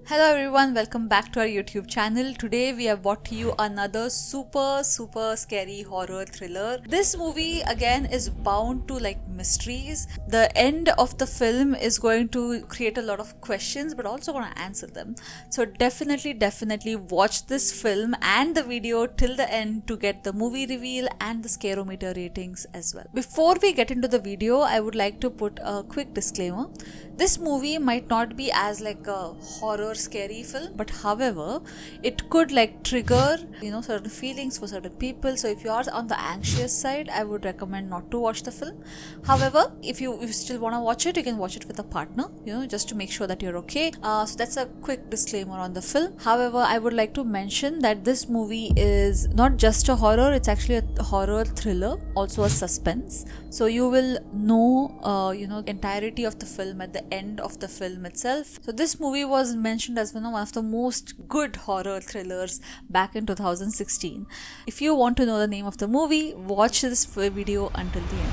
Hello everyone, welcome back to our YouTube channel. Today we have brought to you another super scary horror thriller. This movie again is bound to like mysteries. The end of the film is going to create a lot of questions but also going to answer them. So definitely watch this film and the video till the end to get the movie reveal and the scarometer ratings as well. Before we get into the video, I would like to put a quick disclaimer. This movie might not be as like a horror scary film, but however it could like trigger certain feelings for certain people. So if you are on the anxious side, I would recommend not to watch the film. However, if you still want to watch it, you can watch it with a partner, just to make sure that you're okay. So that's a quick disclaimer on the film. However, I would like to mention that this movie is not just a horror, it's actually a horror thriller, also a suspense. So you will know entirety of the film at the end of the film itself. So this movie was mentioned as one of the most good horror thrillers back in 2016. If you want to know the name of the movie, watch this video until the end.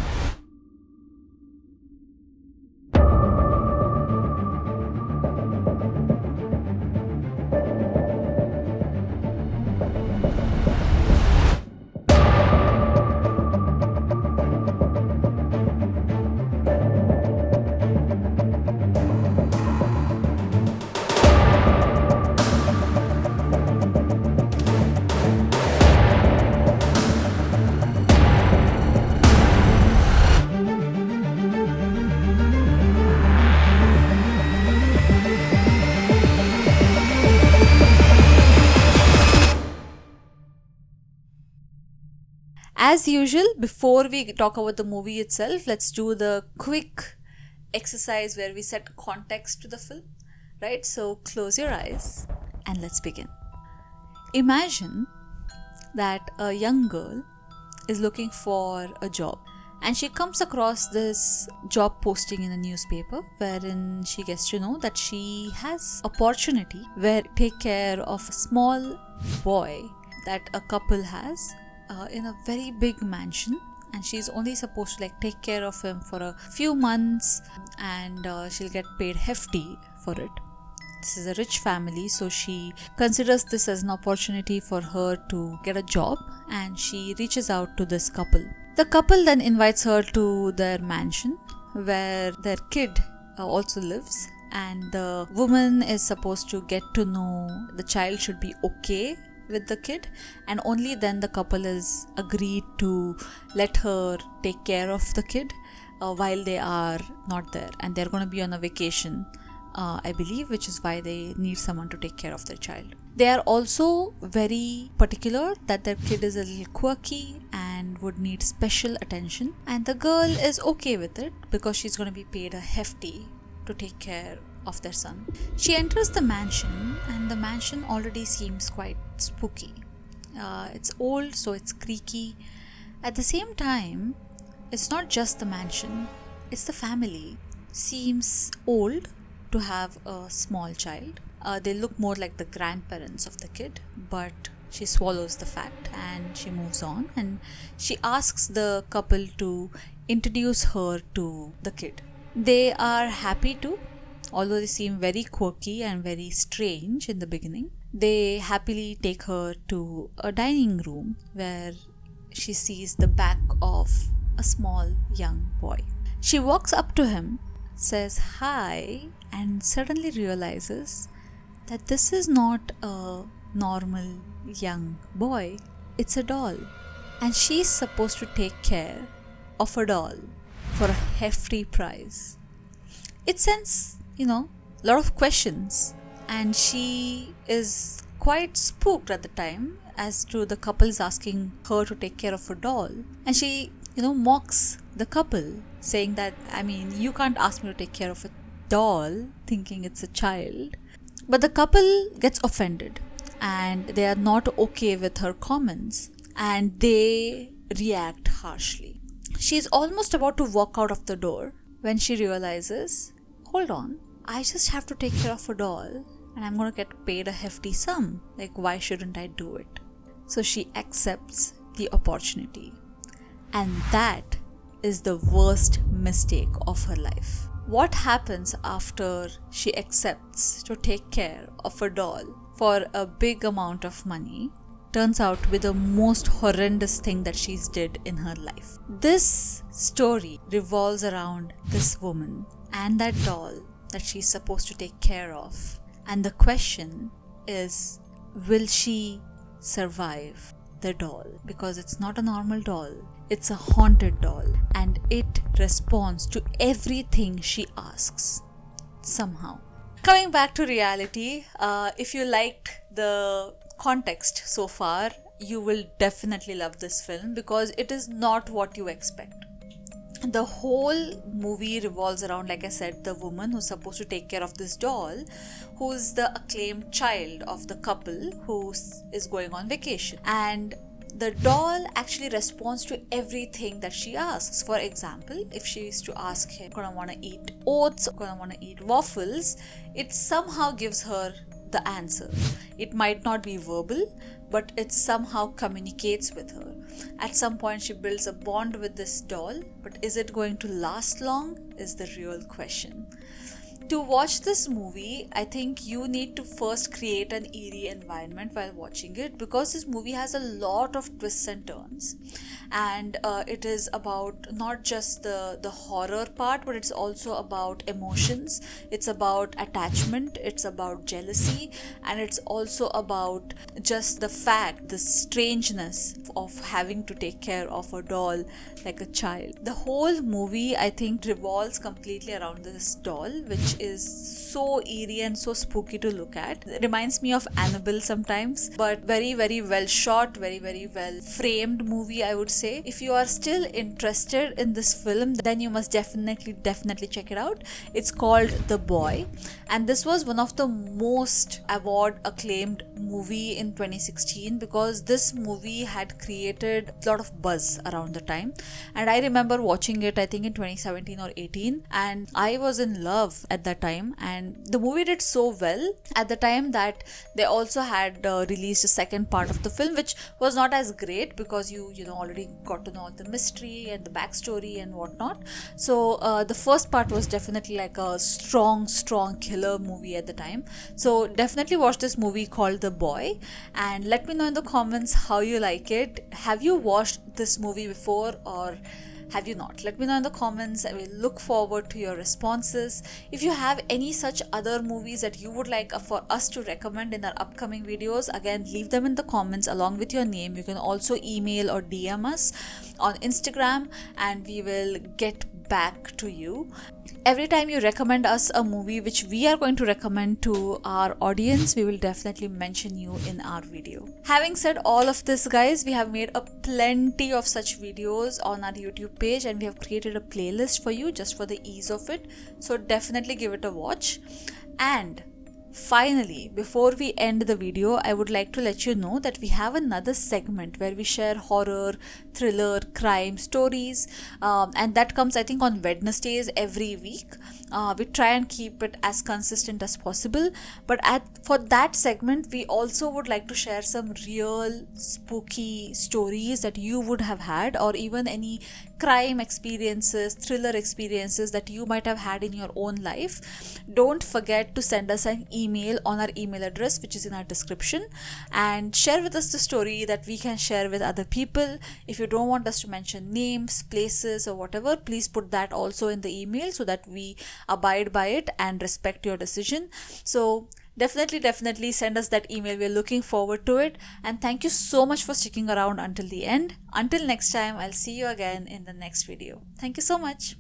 As usual, before we talk about the movie itself, let's do the quick exercise where we set context to the film, right? So close your eyes and let's begin. Imagine that a young girl is looking for a job and she comes across this job posting in a newspaper wherein she gets to know that she has opportunity where take care of a small boy that a couple has in a very big mansion, and she's only supposed to like take care of him for a few months, and she'll get paid hefty for it. This is a rich family, so she considers this as an opportunity for her to get a job, and she reaches out to this couple. The couple then invites her to their mansion where their kid also lives, and the woman is supposed to get to know the child should be okay with the kid, and only then the couple is agreed to let her take care of the kid while they are not there, and they're going to be on a vacation, I believe, which is why they need someone to take care of their child. They are also very particular that their kid is a little quirky and would need special attention, and the girl is okay with it because she's going to be paid a hefty to take care of their son. She enters the mansion, and the mansion already seems quite spooky. It's old, so it's creaky. At the same time, it's not just the mansion, it's the family. Seems old to have a small child. They look more like the grandparents of the kid, but she swallows the fact and she moves on, and she asks the couple to introduce her to the kid. They are happy to, although they seem very quirky and very strange in the beginning. They happily take her to a dining room where she sees the back of a small young boy. She walks up to him, says hi, and suddenly realizes that this is not a normal young boy. It's a doll. And she's supposed to take care of a doll for a hefty price. It sends a lot of questions, and she is quite spooked at the time as to the couples asking her to take care of a doll, and she mocks the couple, saying that you can't ask me to take care of a doll, thinking it's a child. But the couple gets offended and they are not okay with her comments, and they react harshly. She's almost about to walk out of the door when she realizes, hold on, I just have to take care of a doll and I'm going to get paid a hefty sum. Like, why shouldn't I do it? So she accepts the opportunity. And that is the worst mistake of her life. What happens after she accepts to take care of a doll for a big amount of money turns out to be the most horrendous thing that she's did in her life. This story revolves around this woman and that doll that she's supposed to take care of. And the question is, will she survive the doll? Because it's not a normal doll, it's a haunted doll, and it responds to everything she asks somehow. Coming back to reality, if you liked the context so far, you will definitely love this film because it is not what you expect. The whole movie revolves around, like I said, the woman who's supposed to take care of this doll, who's the acclaimed child of the couple who is going on vacation. And the doll actually responds to everything that she asks. For example, if she is to ask him, gonna wanna eat oats, gonna wanna eat waffles, it somehow gives her the answer. It might not be verbal, but it somehow communicates with her. At some point she builds a bond with this doll, but is it going to last long is the real question. To watch this movie, I think you need to first create an eerie environment while watching it, because this movie has a lot of twists and turns, and it is about not just the horror part, but it's also about emotions, it's about attachment, it's about jealousy, and it's also about just the fact, the strangeness of having to take care of a doll like a child. The whole movie, I think, revolves completely around this doll, which is so eerie and so spooky to look at. It reminds me of Annabelle sometimes, but very, very well shot, very, very well framed movie, I would say. If you are still interested in this film, then you must definitely check it out. It's called The Boy, and this was one of the most award acclaimed movie in 2016 because this movie had created a lot of buzz around the time. And I remember watching it, I think in 2017 or 18, and I was in love at that time. And the movie did so well at the time that they also had released a second part of the film, which was not as great because you already got to know all the mystery and the backstory and whatnot. So the first part was definitely like a strong killer movie at the time. So definitely watch this movie called The Boy, and let me know in the comments how you like it. Have you watched this movie before or have you not? Let me know in the comments. I will look forward to your responses. If you have any such other movies that you would like for us to recommend in our upcoming videos, again, leave them in the comments along with your name. You can also email or DM us on Instagram and we will get back to you. Every time you recommend us a movie which we are going to recommend to our audience, we will definitely mention you in our video. Having said all of this, guys, we have made a plenty of such videos on our YouTube page and we have created a playlist for you just for the ease of it. So definitely give it a watch. And finally, before we end the video, I would like to let you know that we have another segment where we share horror, thriller, crime stories, and that comes, I think, on Wednesdays every week. We try and keep it as consistent as possible, but for that segment we also would like to share some real spooky stories that you would have had, or even any crime experiences, thriller experiences that you might have had in your own life. Don't forget to send us an email on our email address, which is in our description, and share with us the story that we can share with other people. If you don't want us to mention names, places or whatever, please put that also in the email so that we abide by it and respect your decision. So definitely send us that email. We're looking forward to it, and thank you so much for sticking around until the end. Until next time, I'll see you again in the next video. Thank you so much.